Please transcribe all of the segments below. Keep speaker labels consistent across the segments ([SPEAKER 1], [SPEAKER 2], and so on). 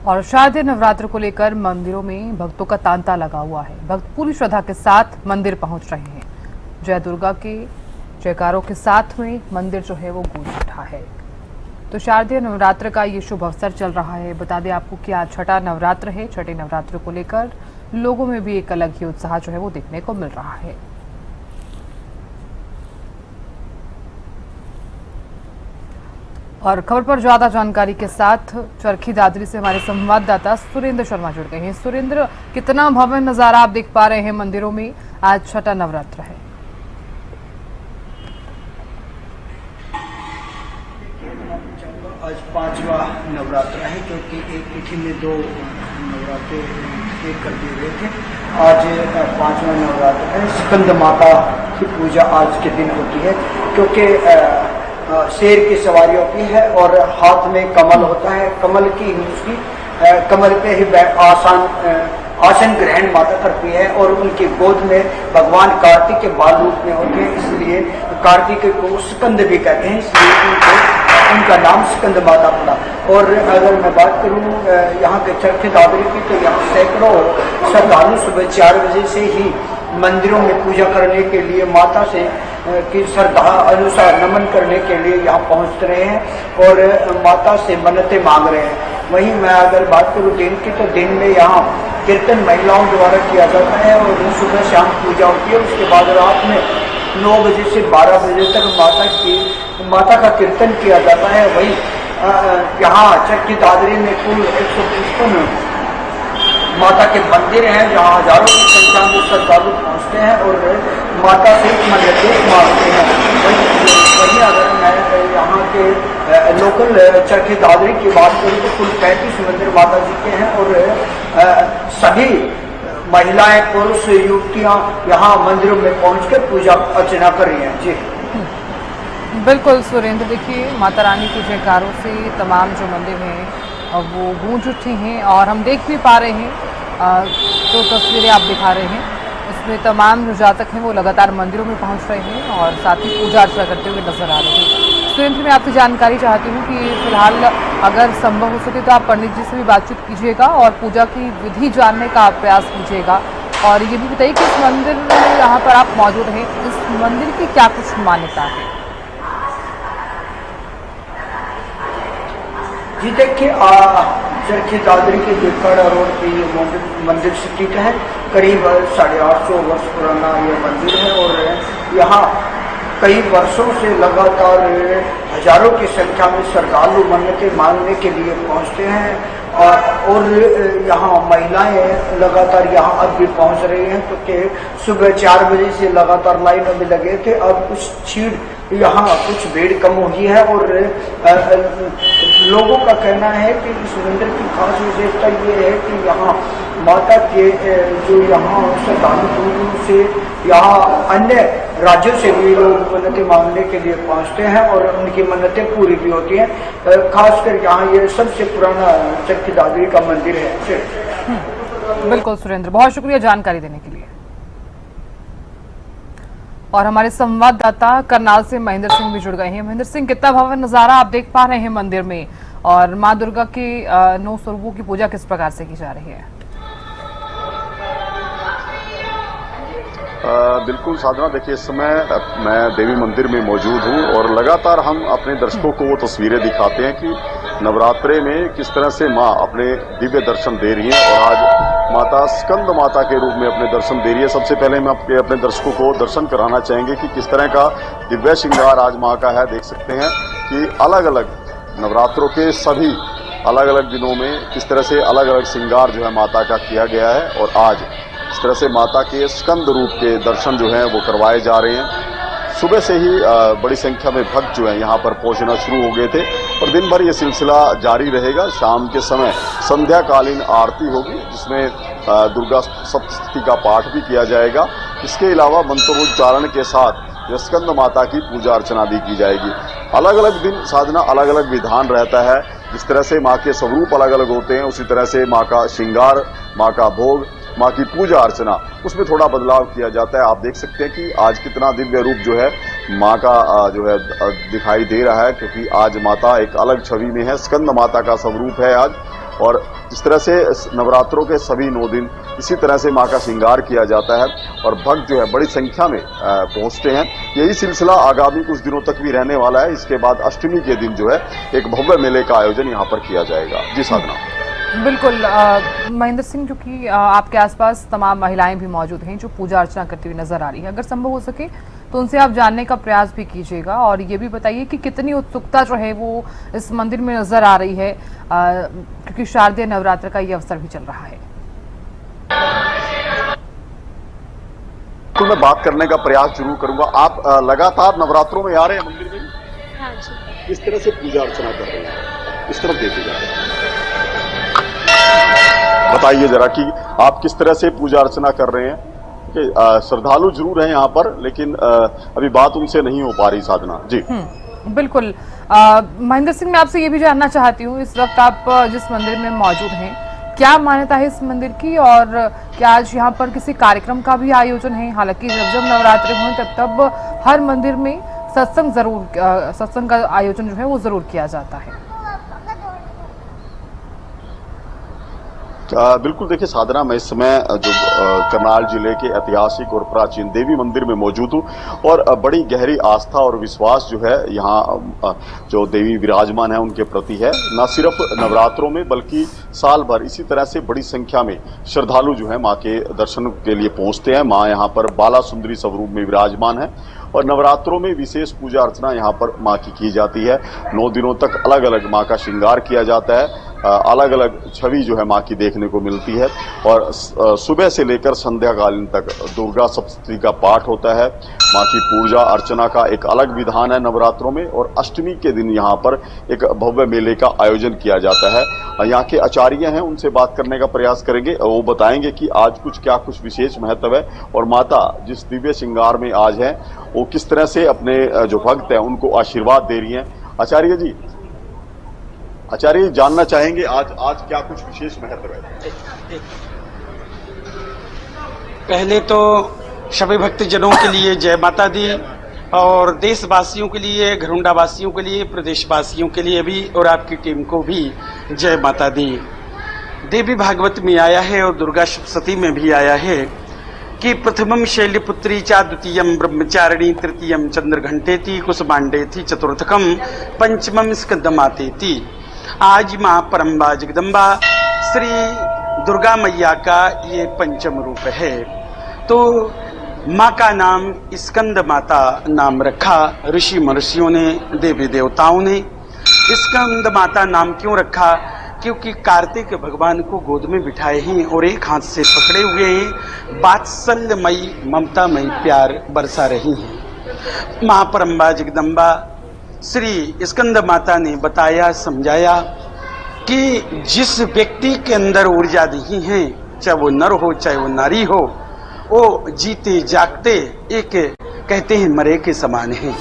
[SPEAKER 1] और शारदीय नवरात्र को लेकर मंदिरों में भक्तों का तांता लगा हुआ है। भक्त पूरी श्रद्धा के साथ मंदिर पहुंच रहे हैं। जय दुर्गा के जयकारों के साथ में मंदिर जो है वो गूंज उठा है। तो शारदीय नवरात्र का ये शुभ अवसर चल रहा है। बता दें आपको कि आज छठा नवरात्र है। छठे नवरात्र को लेकर लोगों में भी एक अलग ही उत्साह जो है वो देखने को मिल रहा है। और खबर पर ज्यादा जानकारी के साथ चरखी दादरी से हमारे संवाददाता सुरेंद्र शर्मा जुड़ गए हैं। सुरेंद्र, कितना भव्य नजारा आप देख पा रहे हैं मंदिरों में, आज छठा नवरात्र है।
[SPEAKER 2] आज पांचवा नवरात्र है, क्योंकि एक तिथि में दो नवरात्र एक कर दिए गए थे। आज पांचवा नवरात्र है। स्कंद माता की पूजा आज के दिन होती है, क्योंकि शेर की सवारी होती है और हाथ में कमल होता है। कमल की उसकी कमल पे ही आसन ग्रहण माता करती है और उनकी गोद में भगवान कार्तिक के बाल रूप में होते हैं, इसलिए कार्तिक को स्कंद भी कहते हैं, इसलिए उनका नाम स्कंद माता पड़ा। और अगर मैं बात करूं यहाँ के चरखी दादरी की, तो यहाँ सैकड़ों श्रद्धालु सुबह 4 बजे से ही मंदिरों में पूजा करने के लिए माता से की श्रद्धा अनुसार नमन करने के लिए यहाँ पहुँच रहे हैं और माता से मन्नतें मांग रहे हैं। वहीं मैं अगर बात करूँ दिन की, तो दिन में यहाँ कीर्तन महिलाओं द्वारा किया जाता है और सुबह शाम पूजा होती है। उसके बाद रात में 9 बजे से 12 बजे तक माता का कीर्तन किया जाता है। वहीं यहाँ चरखी दादरी में कुल 155 माता के मंदिर हैं, जहाँ हजारों की संख्या में श्रद्धालु पहुँचते हैं और माता से मन्नतें मांगते हैं। वहीं अगर मैं यहाँ के लोकल चरखी दादरी की बात करूँ, तो कुल 35 मंदिर माता जी के हैं और सभी महिलाएं, पुरुष, युवतियाँ यहाँ मंदिरों में पहुँचकर पूजा अर्चना कर रही हैं। जी
[SPEAKER 1] बिल्कुल सुरेंद्र, देखिए माता रानी के जयकारों से तमाम जो मंदिर हैं वो गूंज उठे हैं और हम देख भी पा रहे हैं जो तस्वीरें आप दिखा रहे हैं, इसमें तमाम जो जातक हैं वो लगातार मंदिरों में पहुंच रहे हैं और साथ ही पूजा अर्चना करते हुए नजर आ रहे हैं। सुरेंद्र, मैं आपसे जानकारी चाहती हूँ कि फिलहाल अगर संभव हो सके तो आप पंडित जी से भी बातचीत कीजिएगा और पूजा की विधि जानने का आप प्रयास कीजिएगा। और ये भी बताइए कि इस मंदिर में यहाँ पर आप मौजूद हैं, इस मंदिर की क्या कुछ मान्यता है?
[SPEAKER 2] जी देखिए, चरखी दादरी के दिलखड़ा रोड पे ये मंदिर स्थित है। करीब 850 वर्ष पुराना ये मंदिर है और यहाँ कई वर्षों से लगातार हजारों की संख्या में श्रद्धालु मन्नतें मांगने के लिए पहुँचते हैं और यहाँ महिलाएं लगातार यहाँ अब भी पहुँच रही हैं, क्योंकि सुबह 4 बजे से लगातार लाइनों में लगे थे। अब कुछ यहाँ कुछ भीड़ कम हुई है और लोगों का कहना है कि इस मंदिर की खास विशेषता ये है कि यहाँ माता के जो यहाँ श्रद्धालु दूर से यहाँ अन्य राज्यों से भी लोग मन्नतें मांगने के लिए पहुँचते हैं और उनकी मन्नतें पूरी भी होती हैं। खासकर यहाँ ये सबसे पुराना चरखी दादरी का मंदिर है।
[SPEAKER 1] बिल्कुल सुरेंद्र, बहुत शुक्रिया जानकारी देने के लिए। और हमारे संवाददाता करनाल से महेंद्र सिंह भी जुड़ गए हैं। महेंद्र सिंह, कितना भव्य नजारा आप देख पा रहे हैं मंदिर में और माँ दुर्गा के 9 स्वरूपों की पूजा किस प्रकार से की जा रही है?
[SPEAKER 3] बिल्कुल साधना, देखिए इस समय मैं देवी मंदिर में मौजूद हूँ और लगातार हम अपने दर्शकों को वो तस्वीरें दिखाते हैं कि नवरात्रे में किस तरह से माँ अपने दिव्य दर्शन दे रही है और आज माता स्कंद माता के रूप में अपने दर्शन दे रही है। सबसे पहले हम अपने दर्शकों को दर्शन कराना चाहेंगे कि किस तरह का दिव्य श्रृंगार आज माँ का है। देख सकते हैं कि अलग अलग नवरात्रों के सभी अलग अलग दिनों में किस तरह से अलग अलग श्रृंगार जो है माता का किया गया है और आज इस तरह से माता के स्कंद रूप के दर्शन जो हैं वो करवाए जा रहे हैं। सुबह से ही बड़ी संख्या में भक्त जो हैं यहाँ पर पहुँचना शुरू हो गए थे और दिन भर ये सिलसिला जारी रहेगा। शाम के समय संध्याकालीन आरती होगी, जिसमें दुर्गा सप्तशती का पाठ भी किया जाएगा। इसके अलावा मंत्रोच्चारण के साथ स्कंद माता की पूजा अर्चना भी की जाएगी। अलग अलग दिन साधना अलग अलग विधान रहता है। जिस तरह से माँ के स्वरूप अलग अलग होते हैं, उसी तरह से माँ का श्रृंगार, माँ का भोग, माँ की पूजा अर्चना, उसमें थोड़ा बदलाव किया जाता है। आप देख सकते हैं कि आज कितना दिव्य रूप जो है माँ का जो है दिखाई दे रहा है, क्योंकि आज माता एक अलग छवि में है। स्कंद माता का स्वरूप है आज और इस तरह से नवरात्रों के सभी 9 दिन इसी तरह से मां का श्रृंगार किया जाता है और भक्त जो है बड़ी संख्या में पहुंचते हैं। यही सिलसिला आगामी कुछ दिनों तक भी रहने वाला है। इसके बाद अष्टमी के दिन जो है एक भव्य मेले का आयोजन यहाँ पर किया जाएगा। जी साधना।
[SPEAKER 1] बिल्कुल महेंद्र सिंह, जो कि आपके आसपास तमाम महिलाएं भी मौजूद हैं जो पूजा अर्चना करती हुई नजर आ रही है, अगर संभव हो सके तो उनसे आप जानने का प्रयास भी कीजिएगा और ये भी बताइए कि कितनी उत्सुकता जो है वो इस मंदिर में नजर आ रही है, क्योंकि शारदीय नवरात्र का ये अवसर भी चल रहा है।
[SPEAKER 3] तो मैं बात करने का प्रयास जरूर करूंगा। आप लगातार नवरात्रों में आ रहे हैं मंदिर में?
[SPEAKER 4] हाँ जी।
[SPEAKER 3] किस तरह से पूजा अर्चना कर रहे हैं? इस तरफ देखे जा रहे हैं, बताइए जरा कि आप किस तरह से पूजा अर्चना कर रहे हैं। श्रद्धालु जरूर हैं यहाँ पर, लेकिन अभी बात उनसे नहीं हो पा रही साधना जी।
[SPEAKER 1] बिल्कुल महेंद्र सिंह, मैं आपसे ये भी जानना चाहती हूँ, इस वक्त आप जिस मंदिर में मौजूद हैं, क्या मान्यता है इस मंदिर की और क्या आज यहाँ पर किसी कार्यक्रम का भी आयोजन है? हालांकि जब नवरात्रि हों तब हर मंदिर में सत्संग का आयोजन जो है वो जरूर किया जाता है।
[SPEAKER 3] बिल्कुल, देखिए साधना, मैं इस समय जो करनाल जिले के ऐतिहासिक और प्राचीन देवी मंदिर में मौजूद हूँ और बड़ी गहरी आस्था और विश्वास जो है यहाँ जो देवी विराजमान है उनके प्रति है। न सिर्फ नवरात्रों में बल्कि साल भर इसी तरह से बड़ी संख्या में श्रद्धालु जो है माँ के दर्शन के लिए पहुँचते हैं। माँ यहाँ पर बाला सुंदरी स्वरूप में विराजमान है और नवरात्रों में विशेष पूजा अर्चना यहाँ पर माँ की जाती है। 9 दिनों तक अलग अलग माँ का श्रृंगार किया जाता है, अलग अलग छवि जो है माँ की देखने को मिलती है और सुबह से लेकर संध्याकालीन तक दुर्गा सप्तशती का पाठ होता है। माँ की पूजा अर्चना का एक अलग विधान है नवरात्रों में और अष्टमी के दिन यहाँ पर एक भव्य मेले का आयोजन किया जाता है। यहाँ के आचार्य हैं, उनसे बात करने का प्रयास करेंगे। वो बताएंगे कि आज कुछ विशेष महत्व है और माता जिस दिव्य श्रृंगार में आज है वो किस तरह से अपने जो भक्त हैं उनको आशीर्वाद दे रही हैं। आचार्य जी जानना चाहेंगे आज क्या कुछ विशेष महत्व है?
[SPEAKER 5] पहले तो सभी भक्तजनों के लिए जय माता दी और देशवासियों के लिए, घरुंडा वासियों के लिए, प्रदेशवासियों के लिए भी और आपकी टीम को भी जय माता दी। देवी भागवत में आया है और दुर्गा सप्तशती में भी आया है कि प्रथमम शैलपुत्री चा, द्वितीयम ब्रह्मचारिणी, तृतीयम चंद्रघंटेति, कुसुमांडेति, चतुर्थकम पंचमम स्कंदमातेति। आज माँ परम्बा जगदम्बा श्री दुर्गा मैया का ये पंचम रूप है। तो माँ का नाम स्कंद माता नाम रखा ऋषि महर्षियों ने, देवी देवताओं ने। स्कंद माता नाम क्यों रखा? क्योंकि कार्तिक भगवान को गोद में बिठाए हैं और एक हाथ से पकड़े हुए हैं, वात्सल्यमयी ममतामयी प्यार बरसा रही हैं। माँ परम्बा जगदम्बा श्री स्कंद माता ने बताया, समझाया कि जिस व्यक्ति के अंदर ऊर्जा नहीं है, चाहे वो नर हो चाहे वो नारी हो, वो जीते जागते एक कहते हैं मरे के समान है।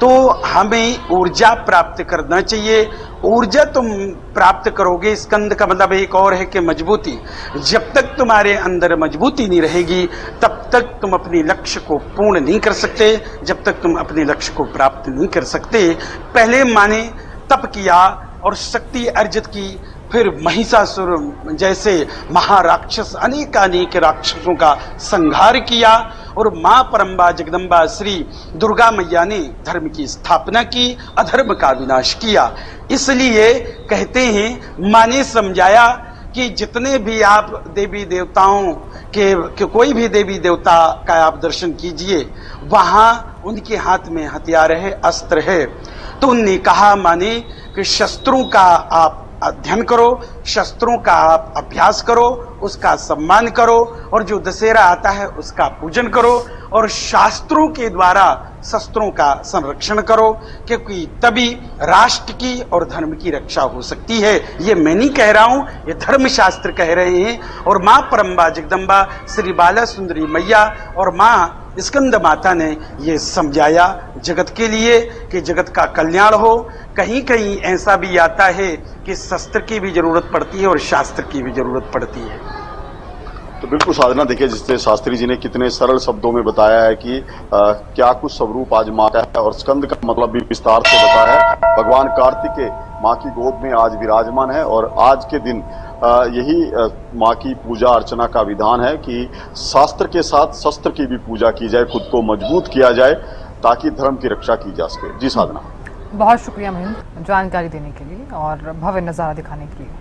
[SPEAKER 5] तो हमें ऊर्जा प्राप्त करना चाहिए। ऊर्जा तुम प्राप्त करोगे, स्कंद का मतलब एक और है कि मजबूती। जब तक तुम्हारे अंदर मजबूती नहीं रहेगी तब तक तुम अपने लक्ष्य को पूर्ण नहीं कर सकते, जब तक तुम अपने लक्ष्य को प्राप्त नहीं कर सकते। पहले माने तप किया और शक्ति अर्जित की, फिर महिषासुर जैसे महाराक्षस अनेकानेक राक्षसों का संहार किया और मां परम्बा जगदम्बा श्री दुर्गा मैया ने धर्म की स्थापना की, अधर्म का विनाश किया। इसलिए कहते हैं मां ने समझाया कि जितने भी आप देवी देवताओं के कोई भी देवी देवता का आप दर्शन कीजिए, वहां उनके हाथ में हथियार है, अस्त्र है। तो उनने कहा माने कि शस्त्रों का आप अध्ययन करो, शस्त्रों का आप अभ्यास करो, उसका सम्मान करो और जो दशहरा आता है उसका पूजन करो और शास्त्रों के द्वारा शस्त्रों का संरक्षण करो, क्योंकि तभी राष्ट्र की और धर्म की रक्षा हो सकती है। ये मैं नहीं कह रहा हूं, ये धर्मशास्त्र कह रहे हैं। और मां परम्बा जगदम्बा श्री बाला सुंदरी मैया और मां स्कंद माता ने ये समझाया जगत के लिए कि जगत का कल्याण हो। कहीं कहीं ऐसा भी आता है कि शस्त्र की भी जरूरत पड़ती है और शास्त्र की भी जरूरत पड़ती है।
[SPEAKER 3] तो बिल्कुल साधना, देखिए जिससे शास्त्री जी ने कितने सरल शब्दों में बताया है कि क्या कुछ स्वरूप आज माँ का है और स्कंद का मतलब भी विस्तार से बताया है। भगवान कार्तिक के माँ की गोद में आज विराजमान है। और आज के दिन यही माँ की पूजा अर्चना का विधान है कि शास्त्र के साथ शस्त्र की भी पूजा की जाए, खुद को मजबूत किया जाए ताकि धर्म की रक्षा की जा सके। जी साधना,
[SPEAKER 1] बहुत शुक्रिया महेंद्र जानकारी देने के लिए और भव्य नज़ारा दिखाने के लिए।